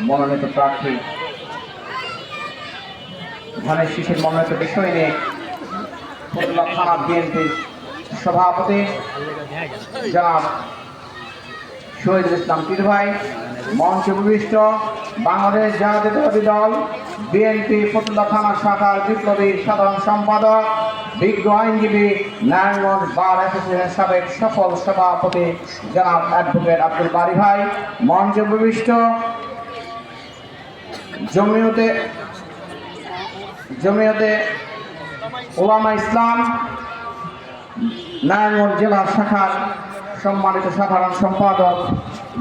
মনোনীত প্রার্থী ধানের শীষের মনোনীত বিষয় নিয়ে ফতুল্লা থানা বিএনপির সভাপতি জনাব শহীদুল ইসলাম টিটু ভাই, মঞ্চে উপবিষ্ট বাংলাদেশ জাতীয়তাবাদী দল বিএনপি ফতুল্লা থানা শাখার বিপ্লবী সাধারণ সম্পাদক, বিজ্ঞ আইনজীবী, নারায়ণগঞ্জ বার অ্যাসোসিয়েশনের সাবেক সফল সভাপতি জনাব অ্যাডভোকেট আব্দুল বারী ভাই, মঞ্চে উপবিষ্ট জমিয়তে ওলামা ইসলাম নারায়ণগঞ্জ জেলা শাখার সম্মানিত সাধারণ সম্পাদক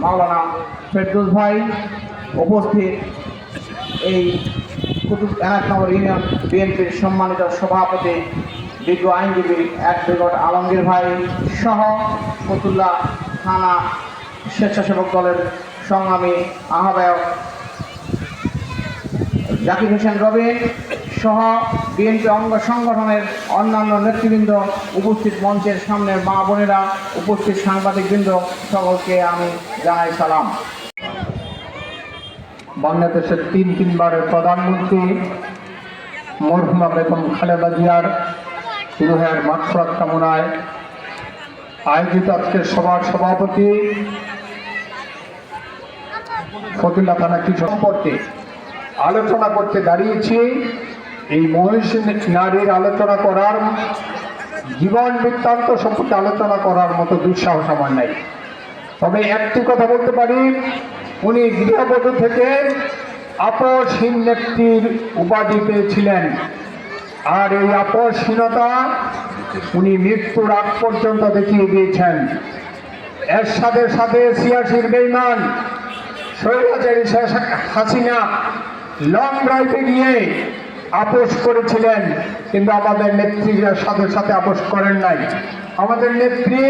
মাওলানা ফেরদৌস ভাই, উপস্থিত এই এনায়তনগর ইউনিয়ন বিএনপির সম্মানিত সভাপতি বিজ্ঞ আইনজীবী অ্যাডভোকেট আলমগীর ভাই সহ ফতুল্লা থানা স্বেচ্ছাসেবক দলের সংগ্রামী আহ্বায়ক জাকির হোসেন রবিন সহ বিএনপি অঙ্গ সংগঠনের অন্যান্য নেতৃবৃন্দ, উপস্থিত মঞ্চের সামনের মা বোনেরা, উপস্থিত সাংবাদিকবৃন্দ, সকলকে আমি জানাই সালাম। বাংলাদেশের তিনবারের প্রধানমন্ত্রী মরহুমা বেগম খালেদা জিয়ার রুহের মাগফিরাত কামনায় আয়োজিত আজকের সভার সভাপতি ফতুল্লা থানা কি সম্পর্কে আলোচনা করতে দাঁড়িয়েছি। এই মহিষী নারীর আলোচনা করার, জীবন বৃত্তান্ত সম্পর্কে আলোচনা করার মতো দুঃসাহস আমার নাই। তবে একটি কথা বলতে পারি, উনি গৃহবধূ থেকে আপসহীন নেত্রীর উপাধি পেয়েছিলেন। আর এই আপসহীনতা উনি মৃত্যুর আগ পর্যন্ত দেখিয়ে দিয়েছেন। এর সাথে সাথে সিয়াসির বেঈমান স্বৈরাচারী শেখ হাসিনা লং ড্রাইভে গিয়ে আপোষ করেছিলেন, কিন্তু আমাদের নেত্রীর সাথে সাথে আপোষ করেন নাই। আমাদের নেত্রী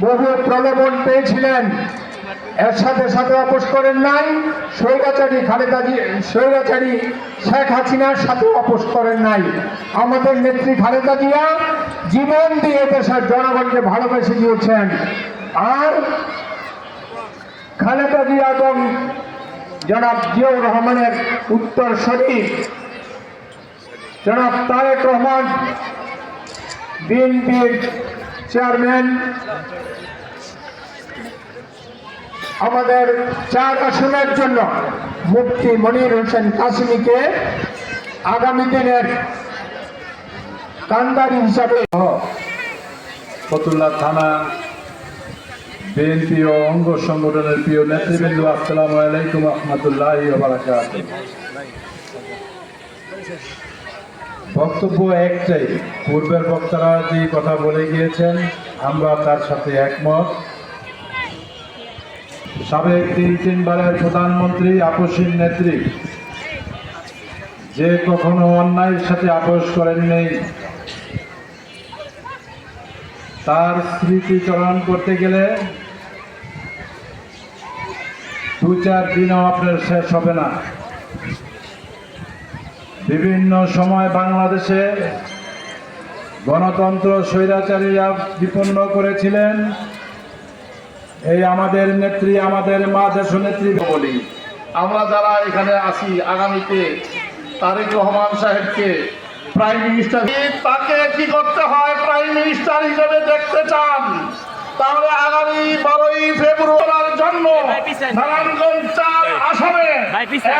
বহু প্রলোভন পেয়েছিলেন, এর সাথে সাথে আপোষ করেন নাই। স্বৈরাচারী শেখ হাসিনার সাথে আপোষ করেন নাই। আমাদের নেত্রী খালেদা জিয়া জীবন দিয়ে দেশের জনগণকে ভালোবেসে দিয়েছেন। আর খালেদা জিয়া এবং জনাব জিয়াউর রহমানের উত্তরসূরি জনাব তারেক রহমান, বিএনপির চেয়ারম্যান, আমাদের 4 আসনের জন্য মুফতি মনির হোসেন কাসেমীকে আগামী দিনের কান্ডারি হিসাবে ফতুল্লা থানা বিএনপি ও অঙ্গ সংগঠনের প্রিয় নেতৃবৃন্দ, আসসালামু আলাইকুম রহমতুল্লাহি ওয়া বারাকাতুহু। বক্তব্য একটাই, পূর্বের বক্তারা যে কথা বলে গিয়েছেন আমরা তার সাথে একমত। সাবেক 3বারের প্রধানমন্ত্রী, আপসহীন নেত্রী, যে কখনো অন্যায়ের সাথে আপোষ করেননি, তার স্মৃতিচারণ করতে গেলে 2-4 দিনও আপনার শেষ হবে না। বিভিন্ন সময় বাংলাদেশে গণতন্ত্র স্বৈরাচারীরা বিপন্ন করেছিলেন। এই আমাদের নেত্রী, আমাদের মা দেশনেত্রী বলি, আমরা যারা এখানে আছি, আগামীতে তারেক রহমান সাহেবকে প্রাইম মিনিস্টার, তাকে কি করতে হয় প্রাইম মিনিস্টার হিসেবে দেখতে চান, তাহলে আগামী 12ই ফেব্রুয়ারির জন্য নারায়ণগঞ্জ 4 আসনে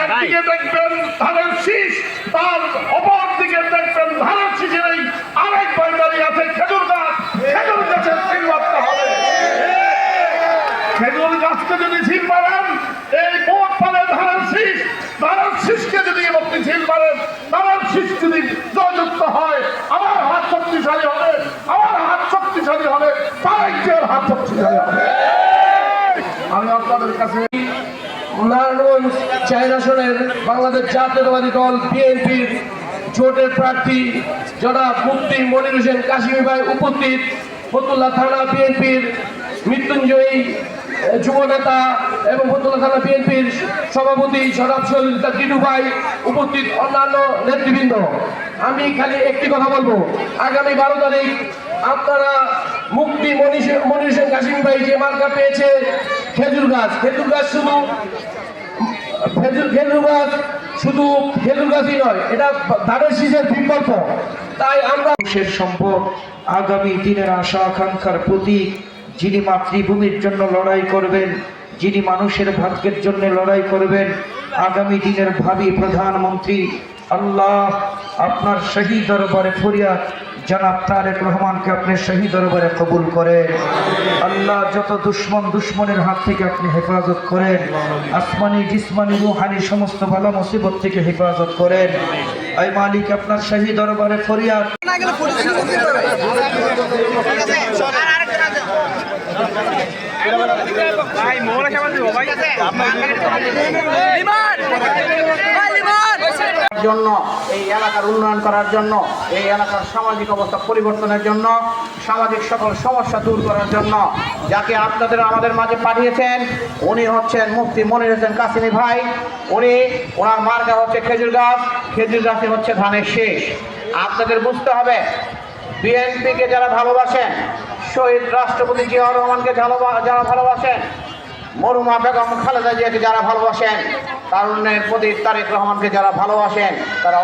একদিকে দেখবেন ধানের শীষ, তার অপর দিকে দেখবেন ধানের শীষের এই আরেক বাইদারি আছে খেজুর গাছ, খেজুর গাছের সিল মারতে হবে। খেজুর গাছকে যদি সিল মারেন, এই ভোট পাবে ধানের শীষ, ধানের শীষকে যদি আপনি সিল মারেন, ধানের শীষ যদি জয়যুক্ত হয়, আমার হাত শক্তিশালী হবে, আমার হাত শক্তিশালী হবে, তারেকের হাত শক্তিশালী হবে। আমি আপনাদের কাছে নারায়ণগঞ্জ 4 আসনের বাংলাদেশ জাতীয়তাবাদী দল বিএনপির জোটের প্রার্থী জনাব মুফতি মনির হোসেন কাসেমী ভাই উপস্থিত, ফতুল্লা থানা বিএনপির মৃত্যুঞ্জয়ী যুব নেতা এবং ফতুল্লা থানা বিএনপির সভাপতি জনাব শহীদুল ইসলাম টিটু ভাই, উপস্থিত অন্যান্য নেতৃবৃন্দ। আমি খালি একটি কথা বলবো, আগামী 12 তারিখ আপনারা মুফতি মনির হোসেন কাসেমী ভাই যে মার্কা পেয়েছে খেজুর গাছ, শুধু খেজুর গাছ শুধু খেজুর গাছই নয়, এটা ধানের শীষের বিকল্প। তাই আমরা মানুষের সম্পদ, আগামী দিনের আশা আকাঙ্ক্ষার প্রতীক, যিনি মাতৃভূমির জন্য লড়াই করবেন, যিনি মানুষের ভাগ্যের জন্য লড়াই করবেন, আগামী দিনের ভাবি প্রধানমন্ত্রী, আল্লাহ আপনার শহীদ দরবারে ফরিয়াদ জনাব তারেক রহমানকে আপনি শহীদ দরবারে কবুল করেন। আল্লাহ যত দুশ্মনের হাত থেকে আপনি হেফাজত করেন, আসমানি জিসমানি রুহানি সমস্ত বালা মুসিবত থেকে হেফাজত করেন। আয় মালিক আপনার শহীদ দরবারে ফরিয়াদ। জন্য এই এলাকার উন্নয়ন করার জন্য, এই এলাকার সামাজিক অবস্থা পরিবর্তনের জন্য, সামাজিক সকল সমস্যা দূর করার জন্য যাকে আপনাদের আমাদের মাঝে পাঠিয়েছেন উনি হচ্ছেন মুফতি মনির হোসেন কাসিমি ভাই। ওনার মার্কা হচ্ছে খেজুর গাছ, খেজুর গাছে হচ্ছে ধানের শীষ। আপনাদের বুঝতে হবে, বিএনপিকে যারা ভালোবাসেন, শহীদ রাষ্ট্রপতি জিয়াউর রহমানকে যারা ভালোবাসেন, মরুমা বেগম খালেদা জিয়াকে যারা ভালোবাসেন, তারুণ্যের প্রতীক তারেক রহমানকে যারা ভালোবাসেন, তারা